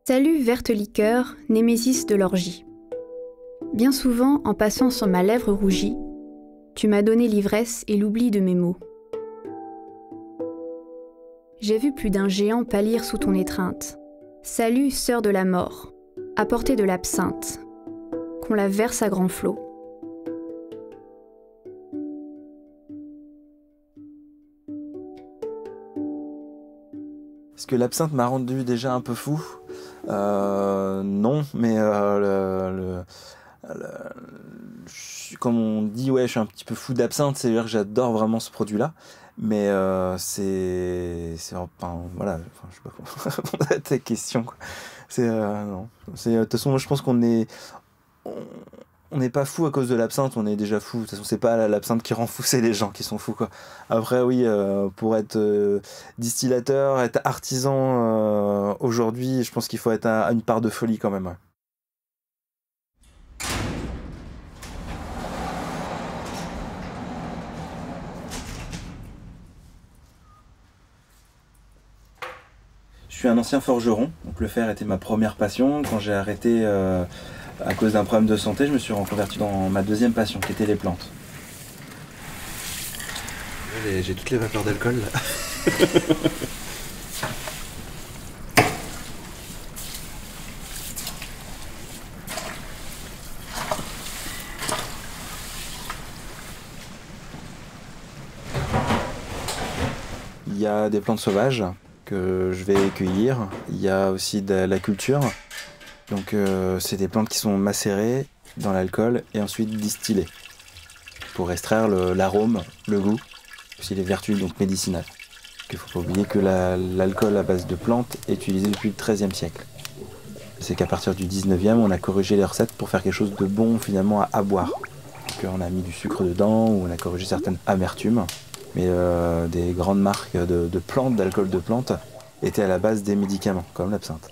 Salut verte liqueur, némésis de l'orgie. Bien souvent, en passant sur ma lèvre rougie, tu m'as donné l'ivresse et l'oubli de mes mots. J'ai vu plus d'un géant pâlir sous ton étreinte. Salut, sœur de la mort, apportez de l'absinthe, qu'on la verse à grands flots. Est-ce que l'absinthe m'a rendu déjà un peu fou? Non, mais comme on dit, ouais, je suis un petit peu fou d'absinthe, c'est-à-dire que j'adore vraiment ce produit-là. Mais enfin, voilà, enfin, je sais pas comment répondre à ta question, quoi. Non. De toute façon, moi, je pense on n'est pas fou à cause de l'absinthe, on est déjà fou. De toute façon, c'est pas l'absinthe qui rend fou, c'est les gens qui sont fous, quoi. Après, oui, pour être distillateur, être artisan aujourd'hui, je pense qu'il faut être à une part de folie quand même. Ouais. Je suis un ancien forgeron, donc le fer était ma première passion. Quand j'ai arrêté à cause d'un problème de santé, je me suis reconverti dans ma deuxième passion, qui était les plantes. J'ai toutes les vapeurs d'alcool là. Il y a des plantes sauvages que je vais cueillir. Il y a aussi de la culture. Donc c'est des plantes qui sont macérées dans l'alcool et ensuite distillées pour extraire l'arôme, le goût, aussi les vertus donc médicinales. Il ne faut pas oublier que l'alcool à base de plantes est utilisé depuis le XIIIe siècle. C'est qu'à partir du XIXe, on a corrigé les recettes pour faire quelque chose de bon finalement à boire. Donc, on a mis du sucre dedans ou on a corrigé certaines amertumes. Mais des grandes marques de plantes, d'alcool de plantes, étaient à la base des médicaments, comme l'absinthe.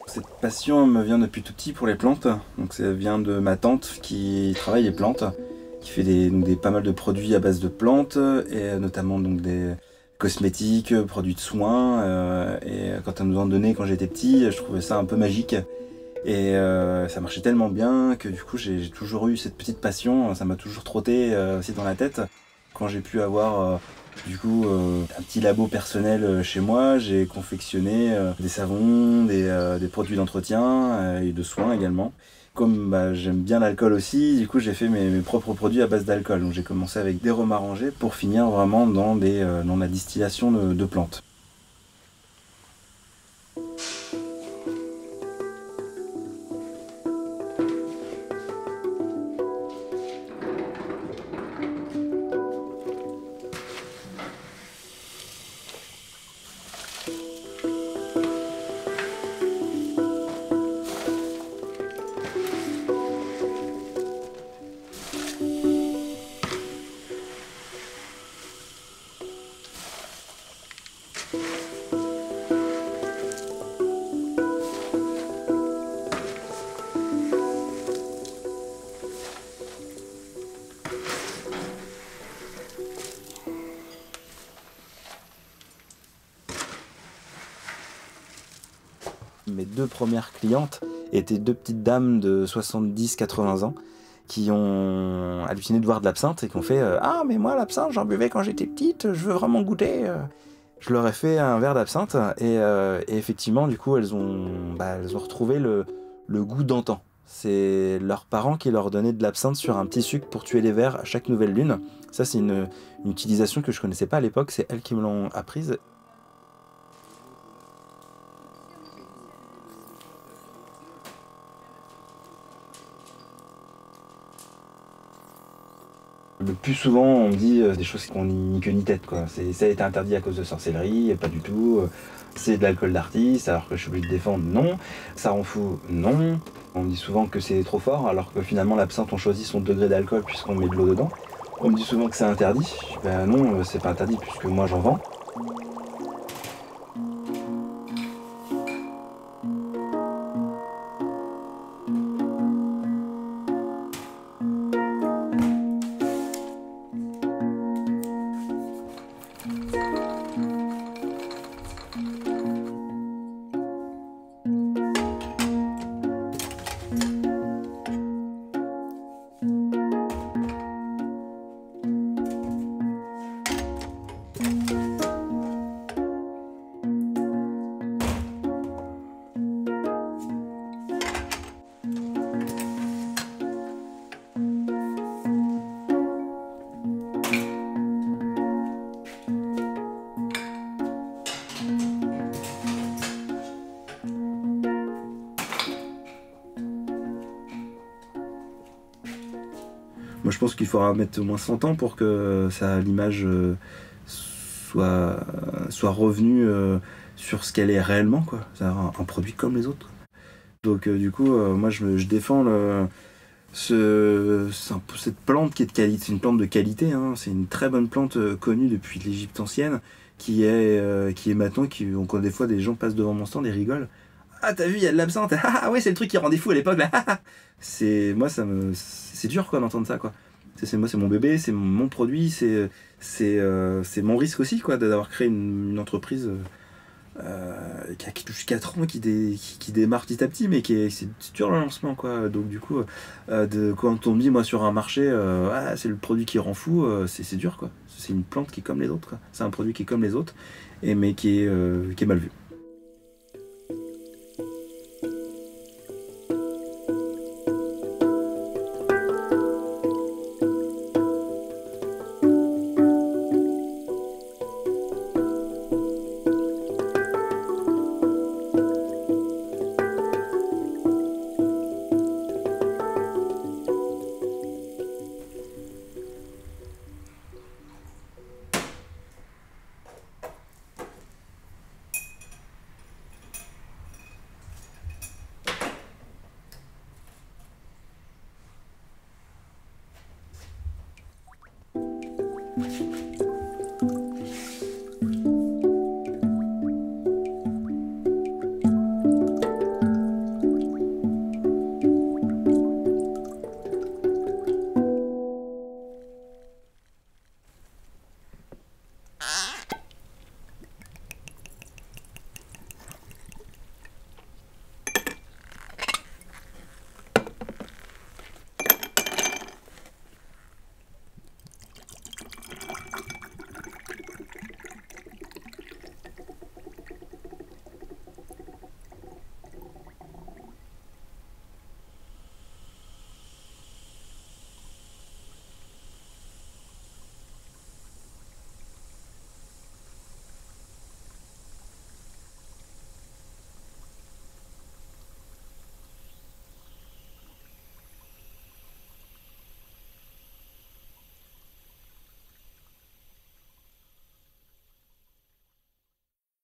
Cette passion me vient depuis tout petit pour les plantes. Donc ça vient de ma tante qui travaille les plantes, qui fait pas mal de produits à base de plantes, et notamment donc des cosmétiques, produits de soins. Et quand elle nous en donnait quand j'étais petit, je trouvais ça un peu magique. Et ça marchait tellement bien que du coup j'ai toujours eu cette petite passion. Ça m'a toujours trotté aussi dans la tête. Quand j'ai pu avoir du coup, un petit labo personnel chez moi, j'ai confectionné des savons, des produits d'entretien et de soins également. Comme j'aime bien l'alcool aussi, du coup j'ai fait mes propres produits à base d'alcool. Donc j'ai commencé avec des rhums arrangés pour finir vraiment dans la distillation de plantes. Mes deux premières clientes étaient deux petites dames de 70-80 ans qui ont halluciné de voir de l'absinthe et qui ont fait « Ah, mais moi, l'absinthe, j'en buvais quand j'étais petite, je veux vraiment goûter !» Je leur ai fait un verre d'absinthe et effectivement, du coup, elles ont retrouvé le goût d'antan. C'est leurs parents qui leur donnaient de l'absinthe sur un petit sucre pour tuer les vers à chaque nouvelle lune. Ça, c'est une utilisation que je connaissais pas à l'époque, c'est elles qui me l'ont apprise. Le plus souvent, on me dit des choses qui n'ont ni queue ni tête, quoi. Ça a été interdit à cause de sorcellerie, pas du tout. C'est de l'alcool d'artiste, alors que je suis obligé de défendre, non. Ça rend fou, non. On me dit souvent que c'est trop fort, alors que finalement l'absinthe on choisit son degré d'alcool puisqu'on met de l'eau dedans. On me dit souvent que c'est interdit. Je dis, ben non, c'est pas interdit puisque moi j'en vends. Moi je pense qu'il faudra mettre au moins 100 ans pour que l'image soit revenue sur ce qu'elle est réellement, quoi. C'est un produit comme les autres. Donc du coup, moi je défends cette plante qui est de qualité. C'est une plante de qualité, hein. C'est une très bonne plante connue depuis l'Égypte ancienne, qui est maintenant, donc des fois des gens passent devant mon stand et rigolent. Ah t'as vu, il y a de l'absinthe. Ah ouais, c'est le truc qui rendait fou à l'époque là. C'est dur quoi d'entendre ça, quoi. Moi c'est mon bébé, c'est mon produit, c'est mon risque aussi, quoi, d'avoir créé une entreprise qui touche 4 ans, qui démarre petit à petit, mais c'est dur le lancement, quoi. Donc du coup, quand on me dit moi sur un marché, ah, c'est le produit qui rend fou, c'est dur, quoi. C'est une plante qui est comme les autres, quoi. C'est un produit qui est comme les autres, mais qui est mal vu.